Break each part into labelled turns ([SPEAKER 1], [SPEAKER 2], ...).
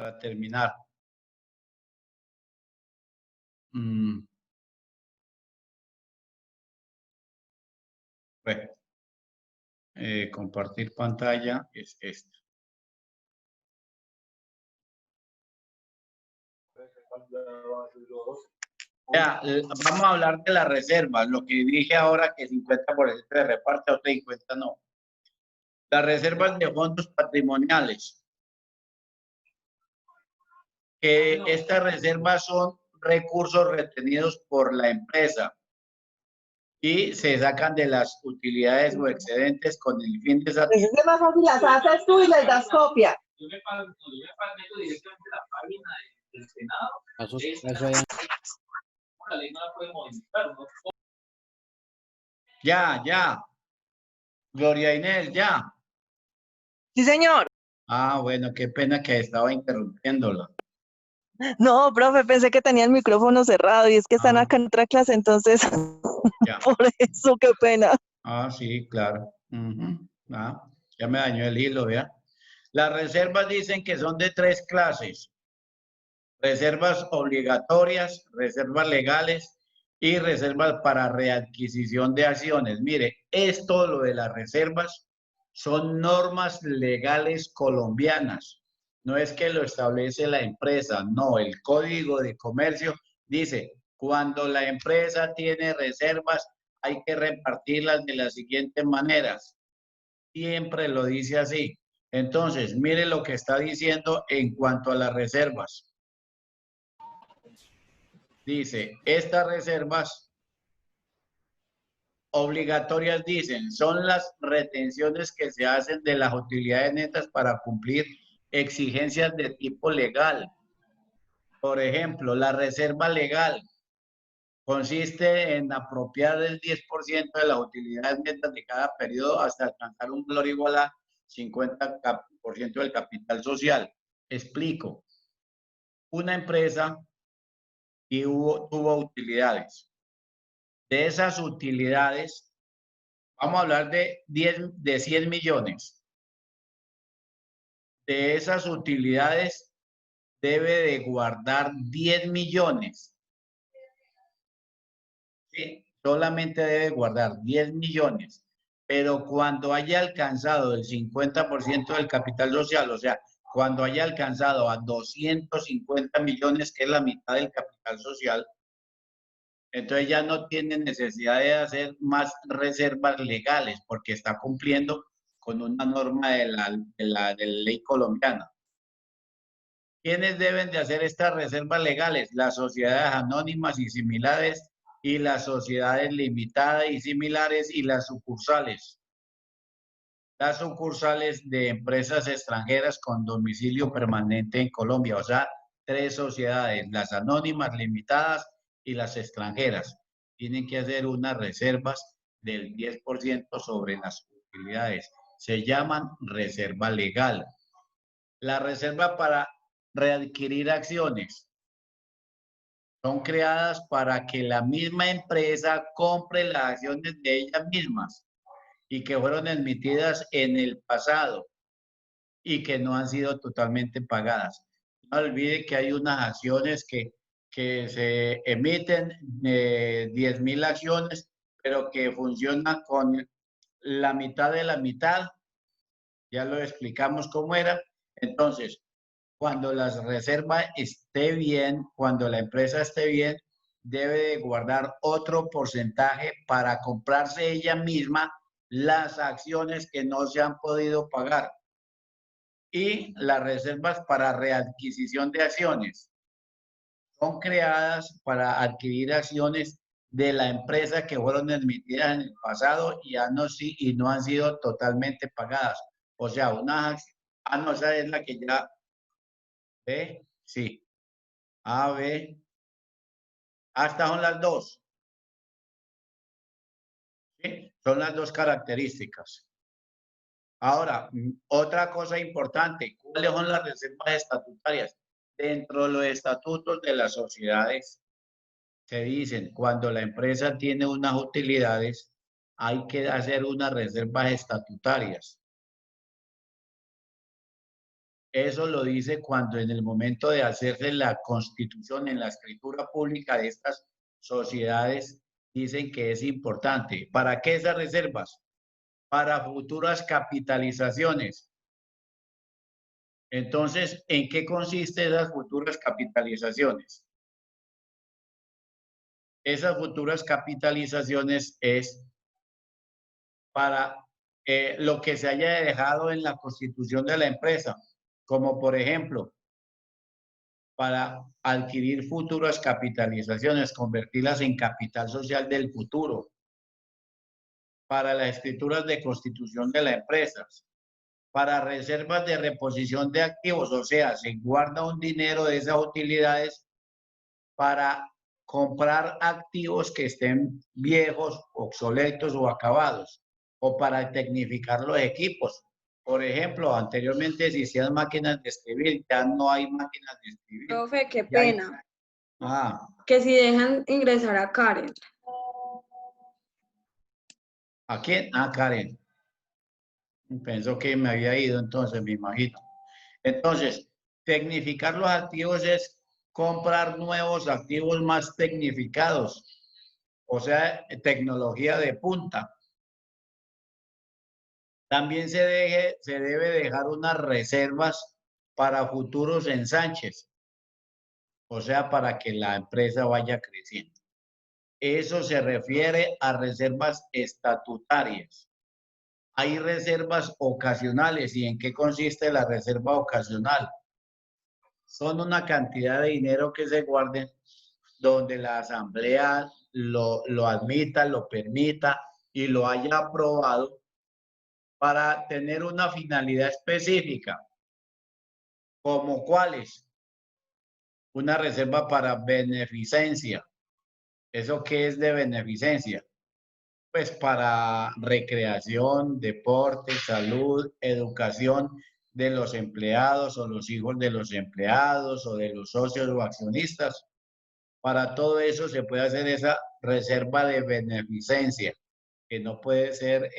[SPEAKER 1] para terminar. Bueno, compartir pantalla es esto. Ya, vamos a hablar de las reservas. Lo que dije ahora que 50% de reparte, o 50 no. Las reservas de fondos patrimoniales. Estas reservas son recursos retenidos por la empresa y se sacan de las utilidades o excedentes con el fin de
[SPEAKER 2] Es más fácil, las haces tú y les das copia.
[SPEAKER 3] Yo me meto directamente a la página del Senado. La ley no la puede modificar, ¿no?
[SPEAKER 1] Ya. Gloria Inés, ya.
[SPEAKER 2] Sí, señor.
[SPEAKER 1] Ah, bueno, qué pena que estaba interrumpiéndola.
[SPEAKER 2] No, profe, pensé que tenía el micrófono cerrado y es que están acá en otra clase, entonces,
[SPEAKER 1] Ya.
[SPEAKER 2] por eso, qué pena.
[SPEAKER 1] Ah, sí, claro. Ya me dañó el hilo, ¿vea? Las reservas dicen que son de 3 clases. Reservas obligatorias, reservas legales y reservas para readquisición de acciones. Mire, esto, lo de las reservas, son normas legales colombianas. No es que lo establece la empresa, no, el Código de Comercio dice, cuando la empresa tiene reservas, hay que repartirlas de las siguientes maneras. Siempre lo dice así. Entonces, mire lo que está diciendo en cuanto a las reservas. Dice, estas reservas obligatorias, dicen, son las retenciones que se hacen de las utilidades netas para cumplir exigencias de tipo legal. Por ejemplo, la reserva legal consiste en apropiar el 10% de las utilidades netas de cada periodo hasta alcanzar un valor igual a 50% del capital social. Explico. Una empresa tuvo utilidades. De esas utilidades, vamos a hablar de 100 millones. De esas utilidades debe de guardar 10 millones. ¿Sí? Solamente debe guardar 10 millones. Pero cuando haya alcanzado el 50% del capital social, o sea, cuando haya alcanzado a 250 millones, que es la mitad del capital social, entonces ya no tiene necesidad de hacer más reservas legales porque está cumpliendo con una norma de la ley colombiana. ¿Quiénes deben de hacer estas reservas legales? Las sociedades anónimas y similares y las sociedades limitadas y similares y las sucursales. Las sucursales de empresas extranjeras con domicilio permanente en Colombia, o sea, 3 sociedades, las anónimas, limitadas y las extranjeras. Tienen que hacer unas reservas del 10% sobre las utilidades. Se llaman reserva legal. La reserva para readquirir acciones son creadas para que la misma empresa compre las acciones de ellas mismas y que fueron emitidas en el pasado y que no han sido totalmente pagadas. No olvide que hay unas acciones que se emiten 10.000 acciones, pero que funcionan con la mitad de la mitad. Ya lo explicamos cómo era. Entonces, cuando la reserva esté bien, cuando la empresa esté bien, debe de guardar otro porcentaje para comprarse ella misma las acciones que no se han podido pagar. Y las reservas para readquisición de acciones son creadas para adquirir acciones de la empresa que fueron emitidas en el pasado y no han sido totalmente pagadas. O sea, no, esa es la que ya ve, sí. A, B, hasta son las dos. ¿Sí? Son las dos características. Ahora, otra cosa importante, ¿cuáles son las reservas estatutarias? Dentro de los estatutos de las sociedades se dicen, cuando la empresa tiene unas utilidades, hay que hacer unas reservas estatutarias. Eso lo dice cuando en el momento de hacerse la constitución en la escritura pública de estas sociedades, dicen que es importante. ¿Para qué esas reservas? Para futuras capitalizaciones. Entonces, ¿en qué consisten esas futuras capitalizaciones? Esas futuras capitalizaciones es para lo que se haya dejado en la constitución de la empresa, como por ejemplo, para adquirir futuras capitalizaciones, convertirlas en capital social del futuro, para las escrituras de constitución de las empresas, para reservas de reposición de activos, o sea, se guarda un dinero de esas utilidades para comprar activos que estén viejos, obsoletos o acabados, o para tecnificar los equipos. Por ejemplo, anteriormente existían máquinas de escribir, ya no hay máquinas de escribir.
[SPEAKER 4] Profe, qué
[SPEAKER 1] Ya hay-
[SPEAKER 4] pena.
[SPEAKER 1] Ah,
[SPEAKER 4] Que si dejan ingresar a Karen.
[SPEAKER 1] ¿a quién? Ah, Karen. Pensó que me había ido entonces, me imagino. Entonces, tecnificar los activos es comprar nuevos activos más tecnificados, o sea, tecnología de punta. También se debe dejar unas reservas para futuros ensanches, o sea, para que la empresa vaya creciendo. Eso se refiere a reservas estatutarias. Hay reservas ocasionales. ¿Y en qué consiste la reserva ocasional? Son una cantidad de dinero que se guarden donde la asamblea lo admita, lo permita y lo haya aprobado para tener una finalidad específica. ¿Como cuáles? Una reserva para beneficencia. ¿Eso qué es de beneficencia? Pues para recreación, deporte, salud, educación de los empleados o los hijos de los empleados o de los socios o accionistas. Para todo eso se puede hacer esa reserva de beneficencia, que no puede ser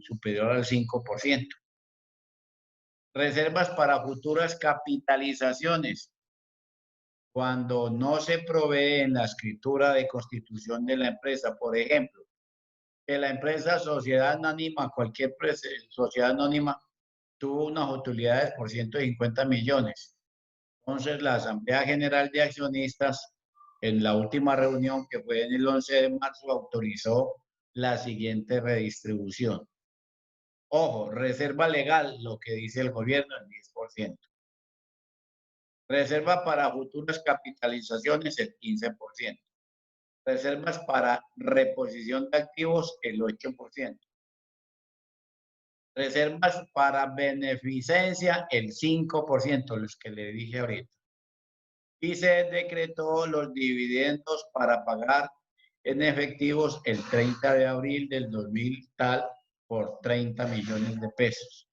[SPEAKER 1] superior al 5%. Reservas para futuras capitalizaciones. Cuando no se provee en la escritura de constitución de la empresa, por ejemplo, que la empresa sociedad anónima, cualquier sociedad anónima, tuvo unas utilidades por 150 millones. Entonces, la Asamblea General de Accionistas, en la última reunión que fue en el 11 de marzo, autorizó la siguiente redistribución. Ojo, reserva legal, lo que dice el gobierno, el 10%. Reserva para futuras capitalizaciones, el 15%. Reservas para reposición de activos, el 8%. Reservas para beneficencia, el 5%, los que le dije ahorita. Y se decretó los dividendos para pagar en efectivos el 30 de abril del 2000 tal por 30 millones de pesos.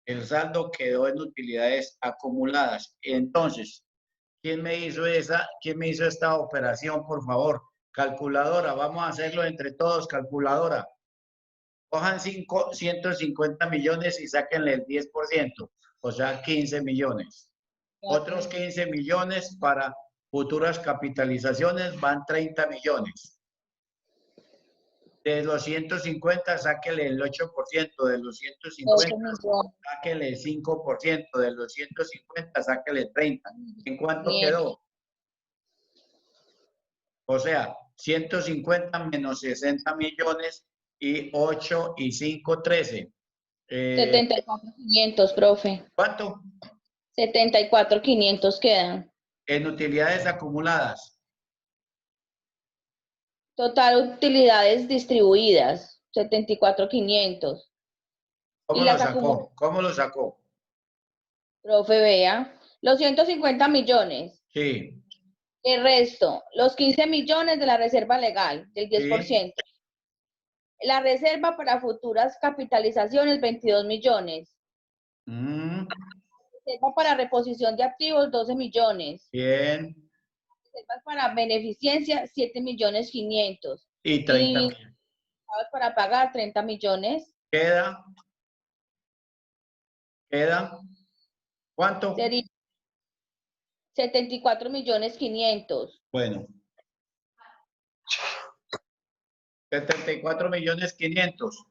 [SPEAKER 1] El saldo quedó en utilidades acumuladas. Entonces, ¿quién me hizo esta operación, por favor? Calculadora, vamos a hacerlo entre todos, calculadora. Cojan 150 millones y sáquenle el 10%, o sea, 15 millones. Otros 15 millones para futuras capitalizaciones van 30 millones. De los 150, sáquele el 8%, de los 150, sáquele el 5%, de los 150, sáquele el 30. ¿En cuánto quedó? O sea, 150 menos 60 millones y 8 y 5, 13.
[SPEAKER 5] 74.500, profe.
[SPEAKER 1] ¿Cuánto?
[SPEAKER 5] 74.500 quedan.
[SPEAKER 1] En utilidades acumuladas.
[SPEAKER 5] Total utilidades distribuidas, 74.500.
[SPEAKER 1] ¿Cómo lo sacó? ¿Cómo lo sacó?
[SPEAKER 5] Profe, vea, los 150 millones.
[SPEAKER 1] Sí.
[SPEAKER 5] El resto, los 15 millones de la reserva legal, del 10%. Sí. La reserva para futuras capitalizaciones, 22 millones. Reserva para reposición de activos, 12 millones.
[SPEAKER 1] Bien.
[SPEAKER 5] Reservas para beneficencia, 7.500.000.
[SPEAKER 1] Y 30 millones.
[SPEAKER 5] Para pagar, 30 millones.
[SPEAKER 1] Queda ¿Cuánto?
[SPEAKER 5] Sería 74.500.000.
[SPEAKER 1] Bueno, 74.500.000.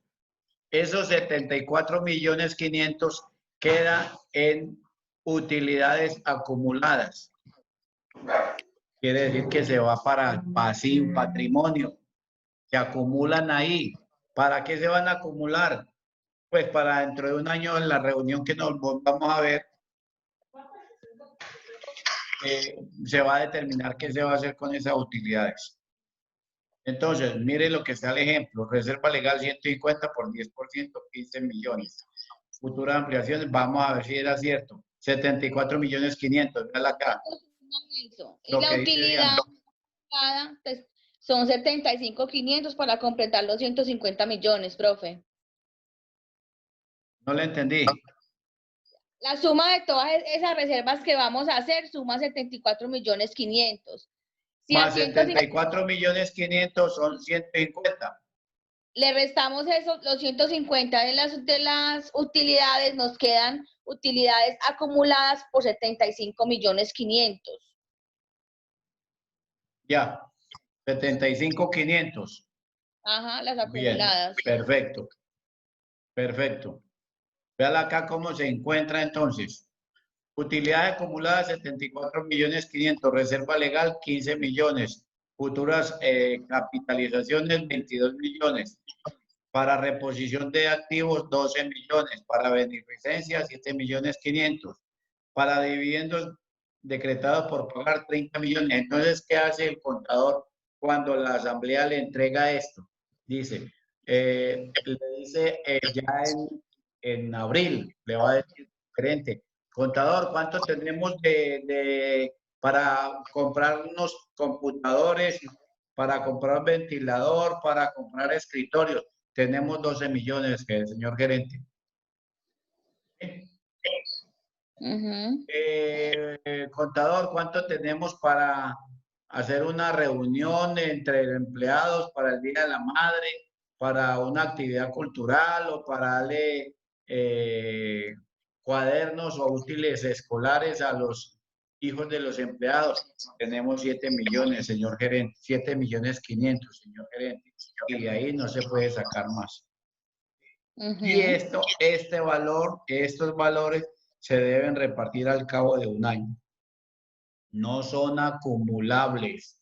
[SPEAKER 1] Esos 74.500.000 quedan en utilidades acumuladas. Quiere decir que se va para el pasivo, patrimonio. Se acumulan ahí. ¿Para qué se van a acumular? Pues para dentro de un año en la reunión que nos vamos a ver, se va a determinar qué se va a hacer con esas utilidades. Entonces, mire lo que está el ejemplo. Reserva legal 150 por 10%, 15 millones. Futuras ampliaciones, vamos a ver si era cierto. 74.500.000, véala acá.
[SPEAKER 5] Y
[SPEAKER 1] Lo
[SPEAKER 5] la
[SPEAKER 1] que dice
[SPEAKER 5] utilidad
[SPEAKER 1] Diana.
[SPEAKER 5] pagada, pues, son 75.500 para completar los 150 millones, profe.
[SPEAKER 1] No le entendí.
[SPEAKER 5] La suma de todas esas reservas que vamos a hacer suma 74.500.000. Si a
[SPEAKER 1] Más 74.500.000 son 150.
[SPEAKER 5] le restamos esos, los 150 de las utilidades, nos quedan utilidades acumuladas por 75.500.000.
[SPEAKER 1] Ya. 75.500.
[SPEAKER 5] Ajá, las
[SPEAKER 1] Bien.
[SPEAKER 5] acumuladas.
[SPEAKER 1] Perfecto. Perfecto. Véala acá cómo se encuentra entonces. Utilidades acumuladas 74.500.000, reserva legal 15 millones, futuras capitalizaciones 22 millones, para reposición de activos 12 millones, para beneficencia 7.500.000, para dividendos decretados por pagar 30 millones. Entonces, ¿qué hace el contador cuando la asamblea le entrega esto? Dice, le dice ya en abril, le va a decir gerente, contador, ¿cuánto tenemos para comprar unos computadores, para comprar ventilador, para comprar escritorios? Tenemos 12 millones, señor gerente. Contador, ¿cuánto tenemos para hacer una reunión entre empleados para el Día de la Madre, para una actividad cultural o para darle cuadernos o útiles escolares a los hijos de los empleados? Tenemos 7 millones, señor gerente, 7.500.000, señor gerente, y de ahí no se puede sacar más. Y estos valores se deben repartir al cabo de un año. No son acumulables.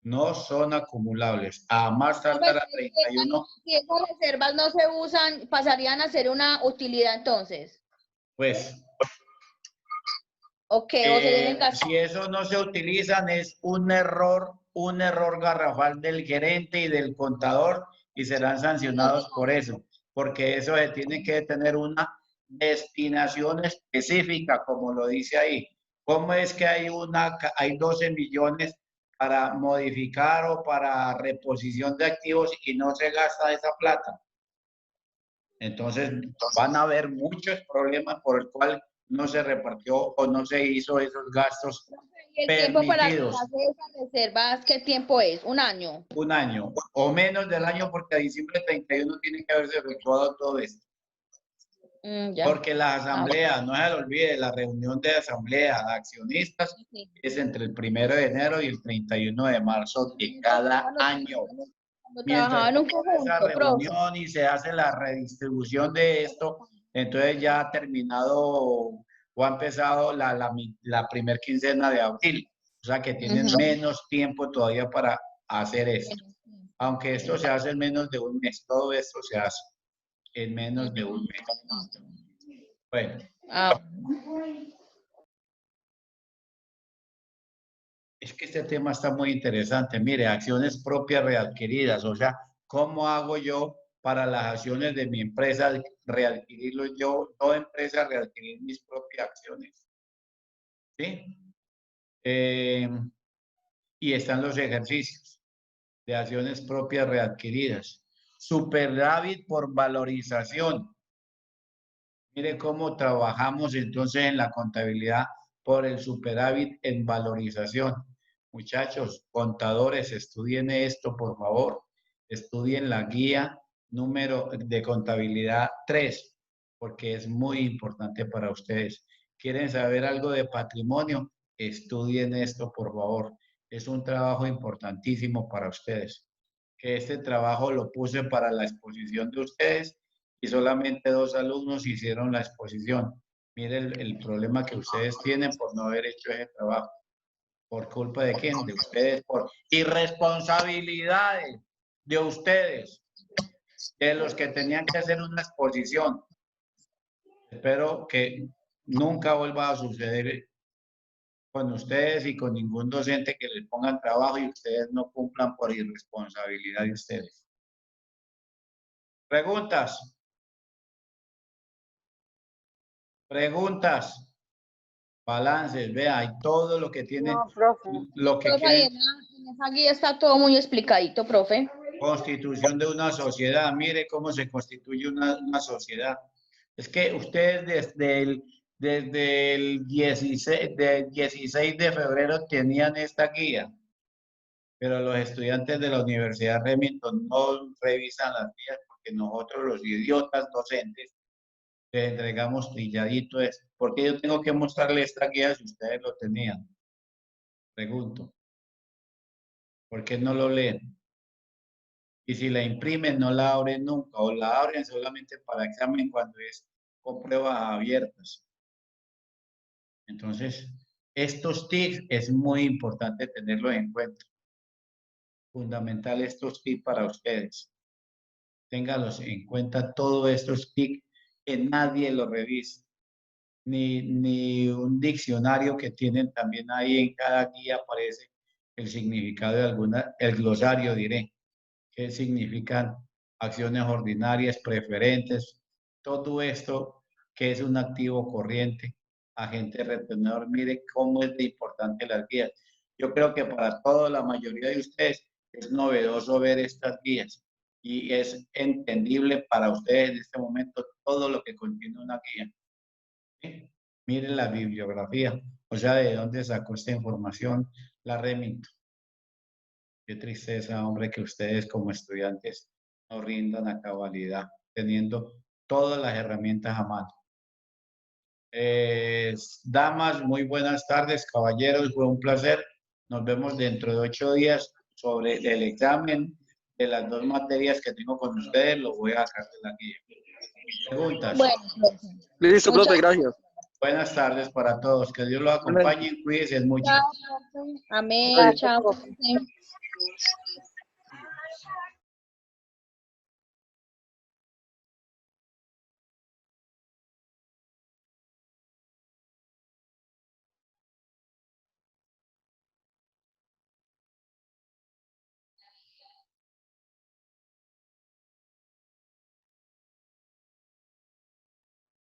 [SPEAKER 1] No son acumulables. A más tardar a 31.
[SPEAKER 5] Si esas reservas no se usan, ¿pasarían a ser una utilidad entonces?
[SPEAKER 1] Pues.
[SPEAKER 5] Ok, o se deben gastar.
[SPEAKER 1] Si eso no se utilizan, es un error garrafal del gerente y del contador y serán sancionados por eso, porque eso se tiene que tener una destinación específica, como lo dice ahí. ¿Cómo es que hay 12 millones para modificar o para reposición de activos y no se gasta esa plata? Entonces van a haber muchos problemas por el cual no se repartió o no se hizo esos gastos
[SPEAKER 5] ¿Y el
[SPEAKER 1] permitidos.
[SPEAKER 5] tiempo para hacer esas reservas qué tiempo es? ¿Un año?
[SPEAKER 1] Un año o menos del año, porque a diciembre 31 tiene que haberse efectuado todo esto. Porque la asamblea, no se le olvide, la reunión de asamblea de accionistas es entre el 1 de enero y el 31 de marzo de cada año. Mientras esa reunión y se hace la redistribución de esto, entonces ya ha terminado o ha empezado la primer quincena de abril. O sea que tienen menos tiempo todavía para hacer esto. Aunque esto se hace en menos de un mes, todo esto se hace en menos de un mes. Bueno. Es que este tema está muy interesante. Mire, acciones propias readquiridas. O sea, ¿cómo hago yo para las acciones de mi empresa readquirirlo yo, no empresa, readquirir mis propias acciones? ¿Sí? Y están los ejercicios de acciones propias readquiridas. Superávit por valorización. Mire cómo trabajamos entonces en la contabilidad por el superávit en valorización. Muchachos, contadores, estudien esto, por favor. Estudien la guía número de contabilidad 3. porque es muy importante para ustedes. ¿Quieren saber algo de patrimonio? Estudien esto, por favor. Es un trabajo importantísimo para ustedes. Que este trabajo lo puse para la exposición de ustedes y solamente 2 alumnos hicieron la exposición. Miren el problema que ustedes tienen por no haber hecho ese trabajo. ¿Por culpa de quién? De ustedes, por irresponsabilidades de ustedes, de los que tenían que hacer una exposición. Espero que nunca vuelva a suceder con ustedes y con ningún docente que les pongan trabajo y ustedes no cumplan por irresponsabilidad de ustedes. ¿Preguntas? ¿Preguntas? Balances, vea, hay todo lo que tiene,
[SPEAKER 2] No, profe.
[SPEAKER 1] lo que
[SPEAKER 5] Profe,
[SPEAKER 1] quieren.
[SPEAKER 5] en esa guía está todo muy explicadito, profe.
[SPEAKER 1] Constitución de una sociedad. Mire cómo se constituye una sociedad. Es que ustedes desde el 16 de febrero tenían esta guía, pero los estudiantes de la Universidad Remington no revisan las guías porque nosotros los idiotas docentes les entregamos trilladito esto. ¿Por qué yo tengo que mostrarles esta guía si ustedes lo tenían? Pregunto. ¿Por qué no lo leen? Y si la imprimen, no la abren nunca, o la abren solamente para examen cuando es con pruebas abiertas. Entonces, estos tips es muy importante tenerlos en cuenta. Fundamental estos tips para ustedes. Ténganlos en cuenta todos estos tips que nadie los revise. Ni un diccionario que tienen también ahí en cada guía aparece el significado de alguna, el glosario diré. ¿Qué significan acciones ordinarias, preferentes? Todo esto que es un activo corriente, agente retenedor. Mire cómo es de importante las guías. Yo creo que para toda la mayoría de ustedes es novedoso ver estas guías y es entendible para ustedes en este momento todo lo que contiene una guía. ¿Sí? Miren la bibliografía, o sea, de dónde sacó esta información la Remington. Qué tristeza, hombre, que ustedes como estudiantes no rindan a cabalidad, teniendo todas las herramientas a mano. Damas, muy buenas tardes, caballeros, fue un placer. Nos vemos dentro de 8 días sobre el examen de las 2 materias que tengo con ustedes. Lo voy a sacar de la guía. ¿Preguntas?
[SPEAKER 5] Bueno,
[SPEAKER 6] Listo, profe, gracias.
[SPEAKER 1] Buenas tardes para todos. Que Dios los acompañe. Cuídense mucho.
[SPEAKER 5] chao, profe. Amén,
[SPEAKER 2] Gracias,
[SPEAKER 5] chao.
[SPEAKER 2] profe.
[SPEAKER 5] profe.